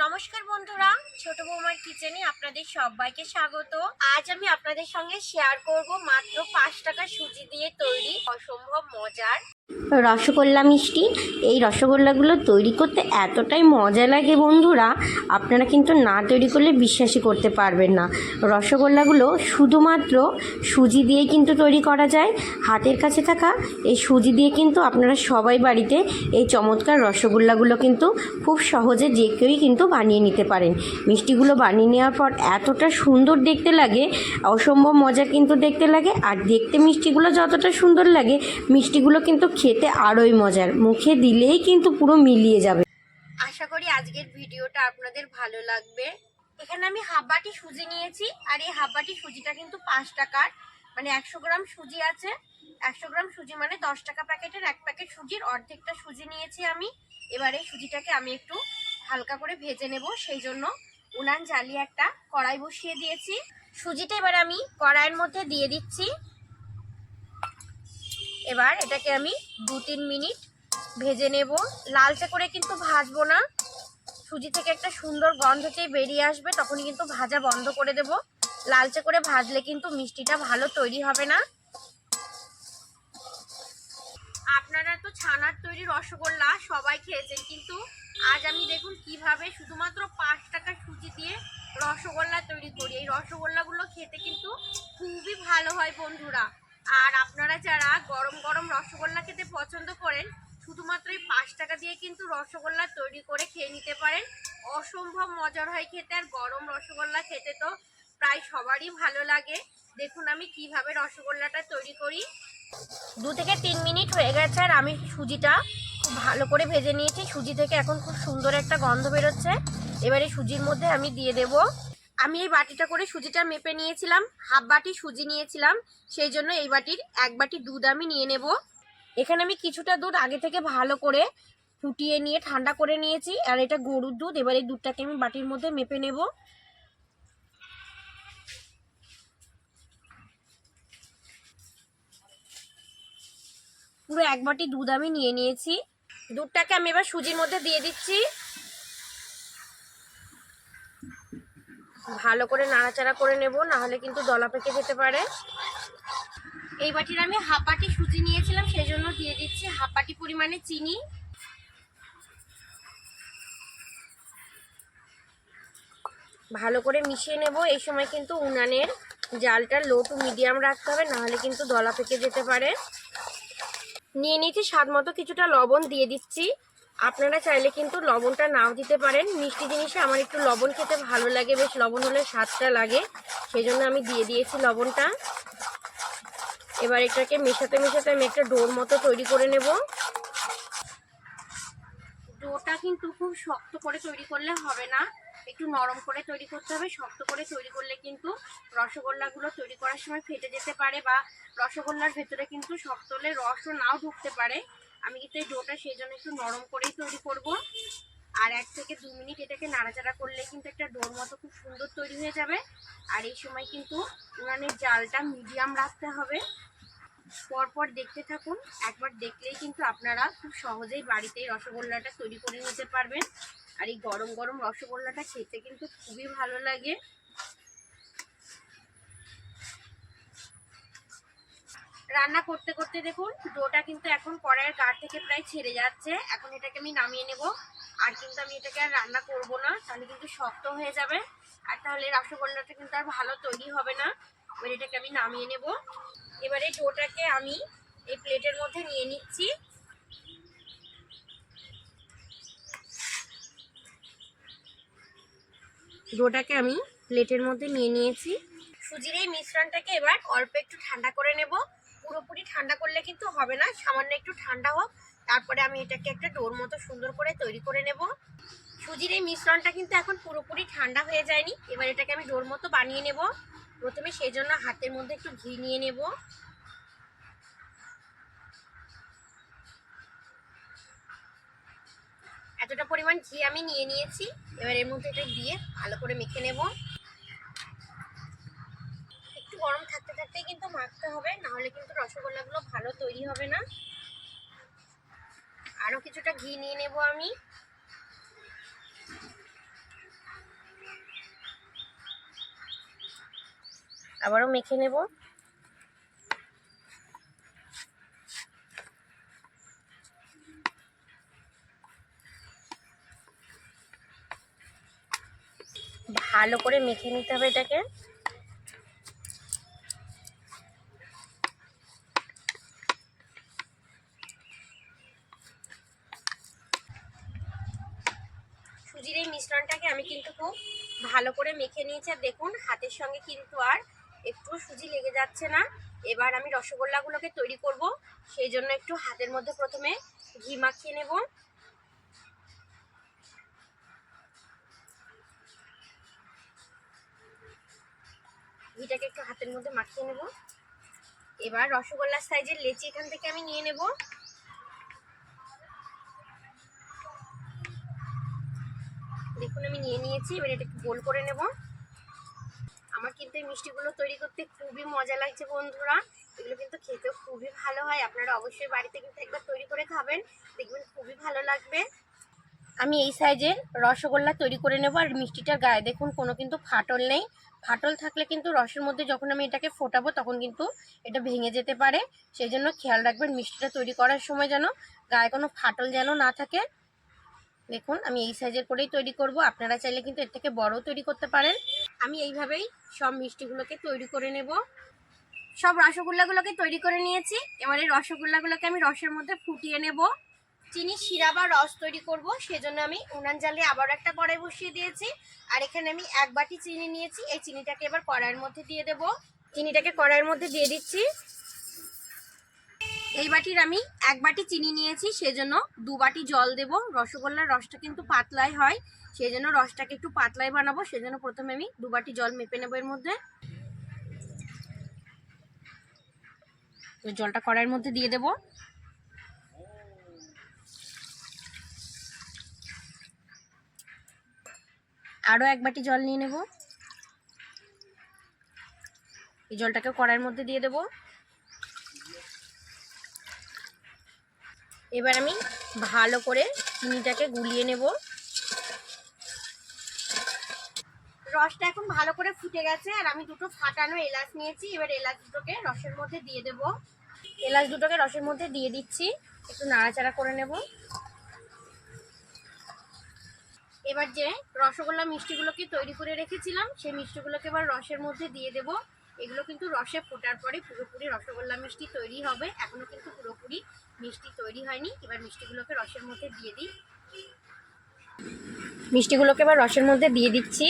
নমস্কার বন্ধুরা, ছোট বৌমার কিচেনে আপনাদের সবাইকে স্বাগত। আজ আমি আপনাদের সঙ্গে শেয়ার করব মাত্র 5 টাকা সুজি দিয়ে তৈরি অসম্ভব মজার রসগোল্লা মিষ্টি। এই রসগোল্লাগুলো তৈরি করতে এতটাই মজা লাগে বন্ধুরা, আপনারা কিন্তু না তৈরি করলে বিশ্বাসই করতে পারবেন না। রসগোল্লাগুলো শুধুমাত্র সুজি দিয়ে কিন্তু তৈরি করা যায়। হাতের কাছে থাকা এই সুজি দিয়ে কিন্তু আপনারা সবাই বাড়িতে এই চমৎকার রসগোল্লাগুলো কিন্তু খুব সহজে যে কেউই কিন্তু বানিয়ে নিতে পারেন। মিষ্টিগুলো বানিয়ে নেওয়ার পর এতটা সুন্দর দেখতে লাগে, অসম্ভব মজা কিন্তু দেখতে লাগে। আর দেখতে মিষ্টিগুলো যতটা সুন্দর লাগে, মিষ্টিগুলো কিন্তু খেতে আরোই মজার, মুখে দিলেই কিন্তু পুরো মিলিয়ে যাবে। আশা করি আজকের ভিডিওটা আপনাদের ভালো লাগবে। এখানে আমি হাফ বাটি সুজি নিয়েছি, আর এই হাফ বাটি সুজিটা কিন্তু 5 টাকার, মানে 100 গ্রাম সুজি আছে। 100 গ্রাম সুজি মানে 10 টাকা প্যাকেটের এক প্যাকেট সুজির অর্ধেকটা সুজি নিয়েছি আমি। এবারে সুজিটাকে আমি একটু হালকা করে ভেজে নেব, সেই জন্য উনান জ্বালিয়ে একটা কড়াই বসিয়ে দিয়েছি। সুজিটা এবার আমি কড়াইয়ের মধ্যে দিয়ে দিচ্ছি। এবার এটাকে আমি 2-3 মিনিট ভেজে নেব। লালচে করে কিন্তু ভাজবো না, সুজি থেকে একটা সুন্দর গন্ধতেই বেরিয়ে আসবে, তখনই কিন্তু ভাজা বন্ধ করে দেব। লালচে করে ভাজলে কিন্তু মিষ্টিটা ভালো তৈরি হবে না। আপনারা তো ছানার তৈরি রসগোল্লা সবাই খেয়েছেন, কিন্তু আজ আমি দেখুন কিভাবে শুধুমাত্র 5 টাকা সুজি দিয়ে রসগোল্লা তৈরি করি। এই রসগোল্লাগুলো খেতে কিন্তু খুবই ভালো হয় বন্ধুরা। আর আপনারা যারা গরম গরম রসগোল্লা খেতে পছন্দ করেন, শুধুমাত্র এই 5 টাকা দিয়ে কিন্তু রসগোল্লা তৈরি করে খেয়ে নিতে পারেন। অসম্ভব মজার হয় খেতে, আর গরম রসগোল্লা খেতে তো প্রায় সবারই ভালো লাগে। দেখুন আমি কিভাবে রসগোল্লাটা তৈরি করি। 2 থেকে 3 মিনিট হয়ে গেছে, আর আমি সুজিটা খুব ভালো করে ভেজে নিয়েছি। সুজি থেকে এখন খুব সুন্দর একটা গন্ধ বেরোচ্ছে। এবারে সুজির মধ্যে আমি দিয়ে দেব। আমি এই বাটিটা করে সুজিটা মেপে নিয়েছিলাম, হাফ বাটি সুজি নিয়েছিলাম, সেই জন্য এই বাটির 1 বাটি দুধ আমি নিয়ে নেব। এখানে আমি কিছুটা দুধ আগে থেকে ভালো করে ফুটিয়ে নিয়ে ঠান্ডা করে নিয়েছি, আর এটা গরুর দুধ। এবার এই দুধটাকে আমি বাটির মধ্যে মেপে নেব। পুরো 1 বাটি দুধ আমি নিয়ে নিয়েছি। দুধটাকে আমি এবার সুজির মধ্যে দিয়ে দিচ্ছি। ভালো করে নাড়াচাড়া করে নেব, না হলে কিন্তু দলা পেকে যেতে পারে। এই বাটির আমি হাফ বাটি সুজি নিয়েছিলাম, সেই জন্য দিয়ে দিচ্ছি হাফ বাটি পরিমাণে চিনি। ভালো করে মিশিয়ে নেব। এই সময় কিন্তু উনানের জালটা লো টু মিডিয়াম রাখতে হবে, না হলে কিন্তু দলা পেকে যেতে পারে। নিয়ে নিয়েছি স্বাদ মতো কিছুটা লবণ দিয়ে দিচ্ছি। আপনারা চাইলে কিন্তু লবণটা নাও দিতে পারেন। মিষ্টি জিনিসে আমার একটু লবণ খেতে ভালো লাগে, বেশ লবণ হলে স্বাদটা লাগে, সেই জন্য আমি দিয়ে দিয়েছি লবণটা। এবার এটাকে মেশাতে মেশাতে আমি একটা ডোর মতো তৈরি করে নেব। ডোটা কিন্তু খুব শক্ত করে তৈরি করলে হবে না, একটু নরম করে তৈরি করতে হবে। শক্ত করে তৈরি করলে কিন্তু রসগোল্লাগুলো তৈরি করার সময় ফেটে যেতে পারে, বা রসগোল্লার ভেতরে কিন্তু শক্ত হলে রসও নাও ঢুকতে পারে। আমি কিন্তু এই ডোটা সেই জন্য একটু নরম করেই তৈরি করব। আর 1 থেকে 2 মিনিট এটাকে নাড়াচাড়া করলে কিন্তু একটা ডোর মতো খুব সুন্দর তৈরি হয়ে যাবে। আর এই সময় কিন্তু উনানের জালটা মিডিয়াম রাখতে হবে। পরপর দেখতে থাকুন, একবার দেখলেই কিন্তু আপনারা খুব সহজেই বাড়িতেই রসগোল্লাটা তৈরি করে নিতে পারবেন। আর এই গরম গরম রসগোল্লাটা খেতে কিন্তু খুবই ভালো লাগে। রান্না করতে করতে দেখুন ডোটা কিন্তু এখন কড়াইয়ের গাঢ় থেকে প্রায় ছেড়ে যাচ্ছে। এখন এটাকে আমি নামিয়ে নেব। আর কিন্তু আমি এটাকে আর রান্না করব না, তাহলে কিন্তু শক্ত হয়ে যাবে, আর তাহলে রসগোল্লাটা কিন্তু আর ভালো তৈরি হবে না। এবার এটাকে আমি নামিয়ে নেব। এবারে ডোটাকে আমি এই প্লেটের মধ্যে নিয়ে নিচ্ছি। ডোটাকে আমি প্লেটের মধ্যে নিয়ে নিয়েছি। সুজির এই মিশ্রণটাকে এবার অল্প একটু ঠান্ডা করে নেব। পুরোপুরি ঠান্ডা করলে কিন্তু হবে না, সামান্য একটু ঠান্ডা হোক, তারপরে আমি এটাকে একটা ডোর মতো সুন্দর করে তৈরি করে নেব। সুজির এই মিশ্রণটা কিন্তু এখন পুরোপুরি ঠান্ডা হয়ে যায়নি। এবার এটাকে আমি ডোর মতো বানিয়ে নেব। প্রথমে সেই জন্য হাতের মধ্যে একটু ঘি নিয়ে নেব। এতটা পরিমাণ ঘি আমি নিয়ে নিয়েছি। এবার এর মধ্যে এটা দিয়ে ভালো করে মেখে নেব। একটু গরম থাকতে থাকতেই কিন্তু মাখতে হবে, না হলে কিন্তু রসগোল্লাগুলো ভালো তৈরি হবে না। আরও কিছুটা ঘি নিয়ে নেব আমি। আবারও মেখে নেব। ভালো করে মেখে নিতে হবে এটাকে। সুজির এই মিশ্রণটাকে আমি কিন্তু খুব ভালো করে মেখে নিয়েছি। আর দেখুন হাতের সঙ্গে কিন্তু আর একটু সুজি লেগে যাচ্ছে না। এবার আমি রসগোল্লাগুলোকে তৈরি করব, সেই জন্য একটু হাতের মধ্যে প্রথমে ঘি মাখিয়ে নেব। ঘিটাকে একটু হাতের মধ্যে মাখিয়ে নেব। এবার রসগোল্লার সাইজের লেচি এখান থেকে আমি নিয়ে নেব। দেখুন আমি নিয়ে নিয়েছি। এবার এটা একটু গোল করে নেব। আমার কিন্তু এই মিষ্টিগুলো তৈরি করতে খুবই মজা লাগছে বন্ধুরা। এগুলো কিন্তু খেতেও খুবই ভালো হয়। আপনারা অবশ্যই বাড়িতে কিন্তু একবার তৈরি করে খাবেন, দেখবেন খুবই ভালো লাগবে। আমি এই সাইজের রসগোল্লা তৈরি করে নেব। আর মিষ্টিটার গায়ে দেখুন কোনো কিন্তু ফাটল নেই। ফাটল থাকলে কিন্তু রসের মধ্যে যখন আমি এটাকে ফোটাবো তখন কিন্তু এটা ভেঙে যেতে পারে। সেই জন্য খেয়াল রাখবেন মিষ্টিটা তৈরি করার সময় যেন গায়ে কোনো ফাটল যেন না থাকে। দেখুন আমি এই সাইজের করেই তৈরি করব, আপনারা চাইলে কিন্তু এর থেকে বড়ও তৈরি করতে পারেন। আমি এইভাবেই সব মিষ্টিগুলোকে তৈরি করে নেব। সব রসগোল্লাগুলোকে তৈরি করে নিয়েছি। এবারে রসগোল্লাগুলোকে আমি রসের মধ্যে ফুটিয়ে নেব। চিনি শিরা বা রস তৈরি করব, সেজন্য আমি উনান জ্বালিয়ে আবার একটা কড়াই বসিয়ে দিয়েছি। আর এখানে আমি 1 বাটি চিনি নিয়েছি। এই চিনিটাকে এবার কড়াইয়ের মধ্যে দিয়ে দেব। চিনিটাকে কড়াইয়ের মধ্যে দিয়ে দিচ্ছি। এই বাটির আমি 1 বাটি চিনি নিয়েছি, সেজন্য 2 বাটি জল দেব। রসগোল্লার রসটা কিন্তু পাতলাই হয়, সেই জন্য রসটাকে একটু পাতলাই বানাবো। সেজন্য প্রথমে আমি 2 বাটি জল মেপে নেব। এর মধ্যে জলটা কড়াইয়ের মধ্যে দিয়ে দেব। আরও 1 বাটি জল নিয়ে নেব। এই জলটাকে কড়াইয়ের মধ্যে দিয়ে দেব। এবার আমি ভালো করে চিনিটাকে গুলিয়ে নেব। রসটা এখন ভালো করে ফুটে গেছে। আর আমি দুটো ফাটানো এলাচ নিয়েছি। এবার এলাচ দুটোকে রসের মধ্যে দিয়ে দেব। এলাচ দুটোকে রসের মধ্যে দিয়ে দিচ্ছি, একটু নাড়াচাড়া করে নেব। এবার যে রসগোল্লা মিষ্টিগুলোকে তৈরি করে রেখেছিলাম, সেই মিষ্টিগুলোকে এবার রসের মধ্যে দিয়ে দেব। এগুলো কিন্তু রসে ফোটার পরে পুরোপুরি রসগোল্লা মিষ্টি তৈরি হবে, এখনো কিন্তু পুরোপুরি মিষ্টি তৈরি হয়নি। এবার মিষ্টিগুলোকে রসের মধ্যে দিয়ে দিই। মিষ্টিগুলোকে এবার রসের মধ্যে দিয়ে দিচ্ছি।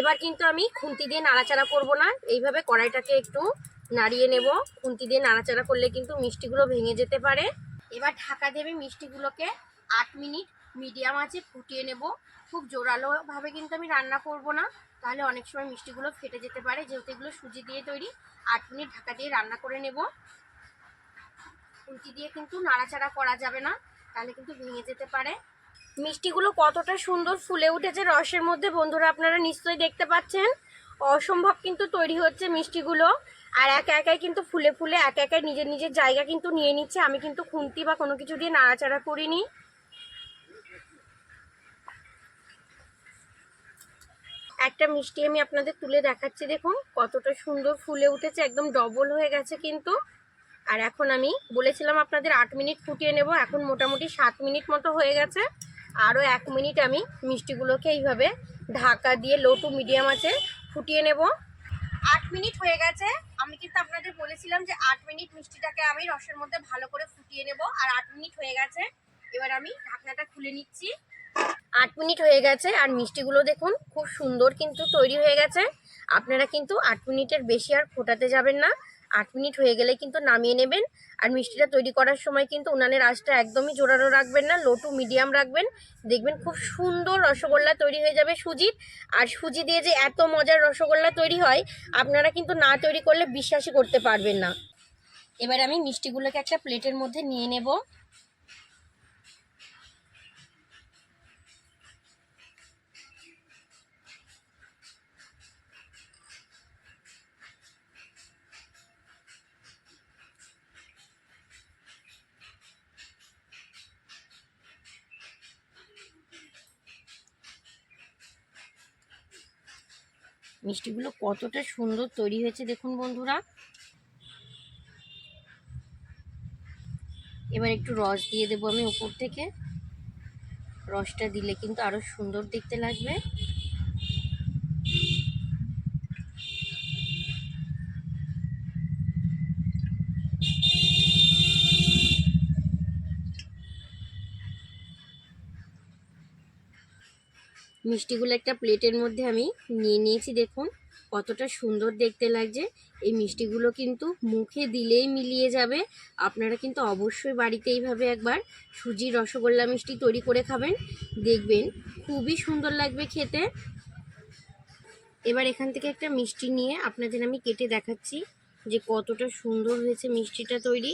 এবার কিন্তু আমি খুন্তি দিয়ে নাড়াচাড়া করব না, এইভাবে কড়াইটাকে একটু নাড়িয়ে নেব। খুন্তি দিয়ে নাড়াচাড়া করলে কিন্তু মিষ্টিগুলো ভেঙে যেতে পারে। এবার ঢাকা দেবে মিষ্টিগুলোকে 8 মিনিট মিডিয়াম আঁচে ফুটিয়ে নেব। খুব জোরালোভাবে কিন্তু আমি রান্না করব না, তাহলে অনেক সময় মিষ্টিগুলো ফেটে যেতে পারে। যেহেতু এগুলো সুজি দিয়ে তৈরি, 8 মিনিট ঢাকা দিয়ে রান্না করে নেব। খুন্তি দিয়ে কিন্তু নাড়াচাড়া করা যাবে না, তাহলে কিন্তু ভেঙে যেতে পারে। মিষ্টিগুলো কতটা সুন্দর ফুলে উঠেছে রসের মধ্যে বন্ধুরা, আপনারা নিশ্চয়ই দেখতে পাচ্ছেন। অসম্ভব কিন্তু তৈরি হচ্ছে মিষ্টিগুলো। আর একা একাই কিন্তু ফুলে ফুলে একা একাই নিজের নিজের জায়গা কিন্তু নিয়ে নিচ্ছে। আমি কিন্তু খুন্তি বা কোনো কিছু দিয়ে নাড়াচাড়া করিনি। একটা মিষ্টি আমি আপনাদের তুলে দেখাচ্ছি, দেখুন কতটা সুন্দর ফুলে উঠেছে, একদম ডবল হয়ে গেছে কিন্তু। আর এখন আমি বলেছিলাম আপনাদের 8 মিনিট ফুটিয়ে নেব, এখন মোটামুটি 7 মিনিট মতো হয়ে গেছে। আরও 1 মিনিট আমি মিষ্টিগুলোকে এইভাবে ঢাকা দিয়ে লো টু মিডিয়াম আছে ফুটিয়ে নেব। 8 মিনিট হয়ে গেছে। আমি কিন্তু আপনাদের বলেছিলাম যে 8 মিনিট মিষ্টিটাকে আমি রসের মধ্যে ভালো করে ফুটিয়ে নেব। আর 8 মিনিট হয়ে গেছে। এবার আমি ঢাকনাটা খুলে নিচ্ছি। 8 মিনিট হয়ে গেছে আর মিষ্টিগুলো দেখুন খুব সুন্দর কিন্তু তৈরি হয়ে গেছে। আপনারা কিন্তু 8 মিনিটের বেশি আর ফোটাতে যাবেন না। 8 মিনিট হয়ে গেলে কিন্তু নামিয়ে নেবেন। আর মিষ্টিটা তৈরি করার সময় কিন্তু উনানের আঁচটা একদমই জোরালো রাখবেন না, লো টু মিডিয়াম রাখবেন। দেখবেন খুব সুন্দর রসগোল্লা তৈরি হয়ে যাবে সুজির। আর সুজি দিয়ে যে এত মজার রসগোল্লা তৈরি হয়, আপনারা কিন্তু না তৈরি করলে বিশ্বাসই করতে পারবেন না। এবার আমি মিষ্টিগুলোকে একটা প্লেটের মধ্যে নিয়ে নেব। মিষ্টিগুলো কতটা সুন্দর তৈরি হয়েছে দেখুন বন্ধুরা। এবার একটু রস দিয়ে দেবো আমি উপর থেকে। রসটা দিলে কিন্তু আরো সুন্দর দেখতে লাগবে। মিষ্টিগুলো একটা প্লেটের মধ্যে আমি নিয়ে নিয়েছি। দেখুন কতটা সুন্দর দেখতে লাগছে। এই মিষ্টিগুলো কিন্তু মুখে দিলেই মিলিয়ে যাবে। আপনারা কিন্তু অবশ্যই বাড়িতে এইভাবে একবার সুজির রসগোল্লা মিষ্টি তৈরি করে খাবেন, দেখবেন খুবই সুন্দর লাগবে খেতে। এবার এখান থেকে একটা মিষ্টি নিয়ে আপনাদের আমি কেটে দেখাচ্ছি যে কতটা সুন্দর হয়েছে মিষ্টিটা তৈরি।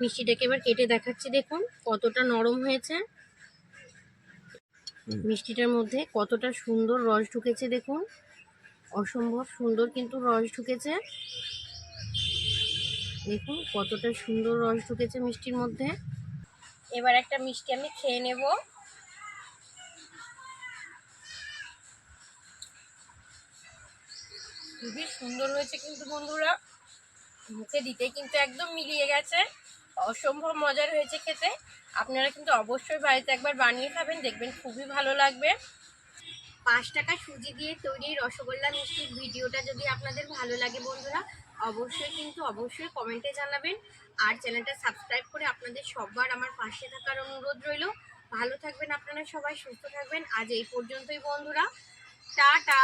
মিষ্টিটাকে এবার কেটে দেখাচ্ছি, দেখুন কতটা নরম হয়েছে। মিষ্টিটার মধ্যে কতটা সুন্দর রস ঢুকেছে দেখুন, অসম্ভব সুন্দর কিন্তু রস ঢুকেছে। দেখুন কতটা সুন্দর রস ঢুকেছে মিষ্টির মধ্যে। এবার একটা মিষ্টি আমি খেয়ে নেব। খুবই সুন্দর হয়েছে কিন্তু বন্ধুরা, মুখে দিতে কিন্তু একদম মিলিয়ে গেছে। অসম্ভব মজার হয়েছে খেতে। আপনারা কিন্তু অবশ্যই বাড়িতে একবার বানিয়ে খাবেন, দেখবেন খুবই ভালো লাগবে। 5 টাকা সুজি দিয়ে তৈরি রসগোল্লা মিষ্টির ভিডিওটা যদি আপনাদের ভালো লাগে বন্ধুরা, অবশ্যই কমেন্টে জানাবেন। আর চ্যানেলটা সাবস্ক্রাইব করে আপনাদের সবার আমার পাশে থাকার অনুরোধ রইল। ভালো থাকবেন আপনারা সবাই, সুস্থ থাকবেন। আজ এই পর্যন্তই বন্ধুরা, টাটা।